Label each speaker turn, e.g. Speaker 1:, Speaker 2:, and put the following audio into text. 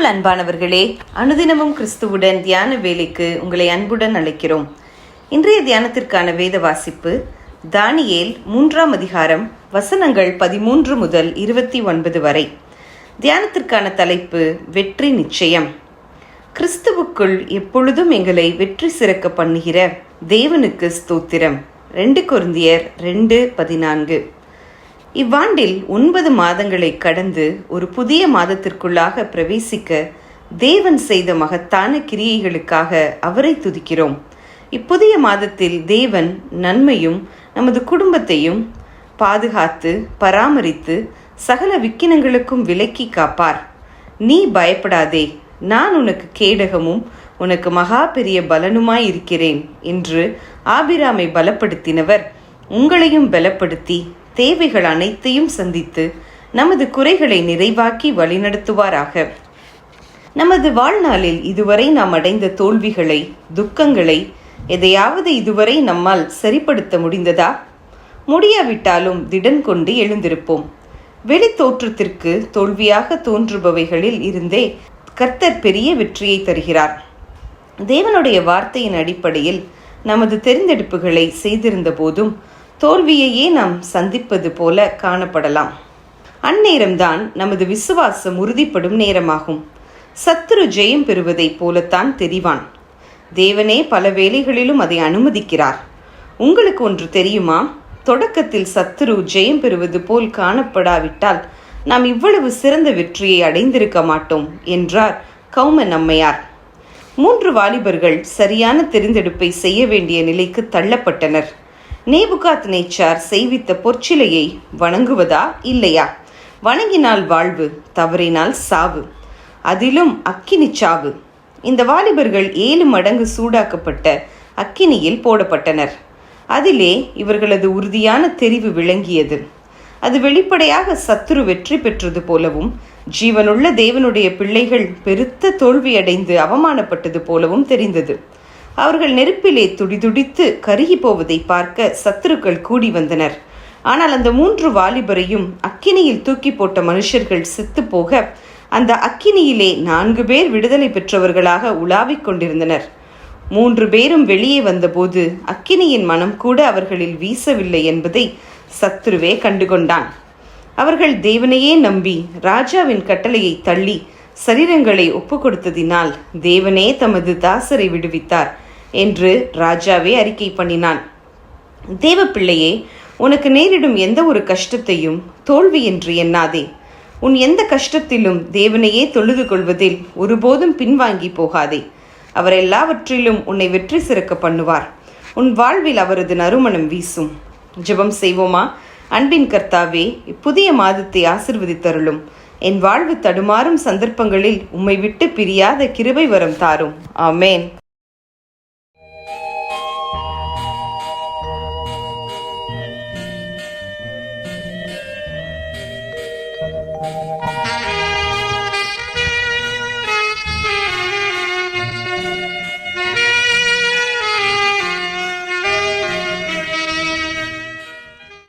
Speaker 1: கிறிஸ்துவுக்குள் அன்பானவர்களே, அனுதினமும் கிறிஸ்துவுடன் தியான வேலைக்கு உங்களை அன்புடன் அழைக்கிறோம். இன்றைய தியானத்திற்கான வேத வாசிப்பு தானியேல் 3ஆம் அதிகாரம் வசனங்கள் 13 முதல் 29 வரை. தியானத்திற்கான தலைப்பு வெற்றி நிச்சயம். கிறிஸ்துவுக்குள் எப்பொழுதும் எங்களை வெற்றி சிறக்க பண்ணுகிற தேவனுக்கு ஸ்தோத்திரம். 2 கொரிந்தியர் 2:14. இவ்வாண்டில் 9 மாதங்களை கடந்து ஒரு புதிய மாதத்திற்குள்ளாக பிரவேசிக்க தேவன் செய்த மகத்தான கிரியைகளுக்காக அவரை துதிக்கிறோம். இப்புதிய மாதத்தில் தேவன் நன்மையும் நமது குடும்பத்தையும் பாதுகாத்து பராமரித்து சகல விக்கினங்களுக்கும் விலக்கி காப்பார். நீ பயப்படாதே, நான் உனக்கு கேடகமும் உனக்கு மகா பெரிய பலனுமாய் இருக்கிறேன் என்று ஆபிராமை பலப்படுத்தினவர் உங்களையும் பலப்படுத்தி தேவைகள் அனைத்தையும் சந்தித்து நமது குறைகளை நிறைவாக்கி வழிநடத்துவாராக. நமது வாழ்நாளில் இதுவரை நாம் அடைந்த தோல்விகளை, துக்கங்களை எதையாவது இதுவரை நம்மால் சரிப்படுத்த முடிந்ததா? முடியாவிட்டாலும் திடன் கொண்டு எழுந்திருப்போம். வெளி தோற்றத்திற்கு தோல்வியாக தோன்றுபவைகளில் இருந்தே கர்த்தர் பெரிய வெற்றியை தருகிறார். தேவனுடைய வார்த்தையின் அடிப்படையில் நமது தெரிந்தெடுப்புகளை செய்திருந்த போதும் தோல்வியையே நாம் சந்திப்பது போல காணப்படலாம். அந்நேரம்தான் நமது விசுவாசம் உறுதிப்படும் நேரமாகும். சத்துரு ஜெயம் பெறுவதை போலத்தான் தெரிவான். தேவனே பல வேளைகளிலும் அதை அனுமதிக்கிறார். உங்களுக்கு ஒன்று தெரியுமா? தொடக்கத்தில் சத்துரு ஜெயம் பெறுவது போல் காணப்படாவிட்டால் நாம் இவ்வளவு சிறந்த வெற்றியை அடைந்திருக்க மாட்டோம் என்றார் கௌமன் அம்மையார். 3 வாலிபர்கள் சரியான தெரிந்தெடுப்பை செய்ய வேண்டிய நிலைக்கு தள்ளப்பட்டனர். நேபுகாத்நேச்சார் செய்வித்த பொற்சிலையை வணங்குவதா இல்லையா? வணங்கினால் வாழ்வு, தவறினால் சாவு, அதிலும் அக்கினி சாவு. இந்த வாலிபர்கள் 7 மடங்கு சூடாக்கப்பட்ட அக்கினியில் போடப்பட்டனர். அதிலே இவர்களது உறுதியான தெரிவு விளங்கியது. அது வெளிப்படையாக சத்துரு வெற்றி பெற்றது போலவும் ஜீவனுள்ள தேவனுடைய பிள்ளைகள் பெருத்த தோல்வியடைந்து அவமானப்பட்டது போலவும் தெரிந்தது. அவர்கள் நெருப்பிலே துடிதுடித்து கருகி போவதை பார்க்க சத்துருக்கள் கூடி வந்தனர். ஆனால் அந்த 3 வாலிபரையும் அக்கினியில் தூக்கி போட்ட மனுஷர்கள் செத்து போக அந்த அக்கினியிலே 4 பேர் விடுதலை பெற்றவர்களாக உலாவிக் கொண்டிருந்தனர். 3 பேரும் வெளியே வந்தபோது அக்கினியின் மனம் கூட அவர்களில் வீசவில்லை என்பதை சத்துருவே கண்டுகொண்டான். அவர்கள் தேவனையே நம்பி ராஜாவின் கட்டளையை தள்ளி சரீரங்களை ஒப்பு கொடுத்ததினால் தேவனே தமது தாசரை விடுவித்தார் என்று ராஜாவே அறிக்கை பண்ணினான். தேவ பிள்ளையே, உனக்கு நேரிடும் எந்த ஒரு கஷ்டத்தையும் தோல்வி என்று எண்ணாதே. உன் எந்த கஷ்டத்திலும் தேவனையே தொழுது கொள்வதில் ஒருபோதும் பின்வாங்கி போகாதே. அவர் எல்லாவற்றிலும் உன்னை வெற்றி சிறக்க பண்ணுவார். உன் வாழ்வில் அவரது நறுமணம் வீசும். ஜெபம் செய்வோமா? அன்பின் கர்த்தாவே, புதிய மாதத்தை ஆசீர்வதித்தருளும். என் வாழ்வு தடுமாறும் சந்தர்ப்பங்களில் உம்மை விட்டு பிரியாத கிருபை வரம் தாரும். ஆமேன்.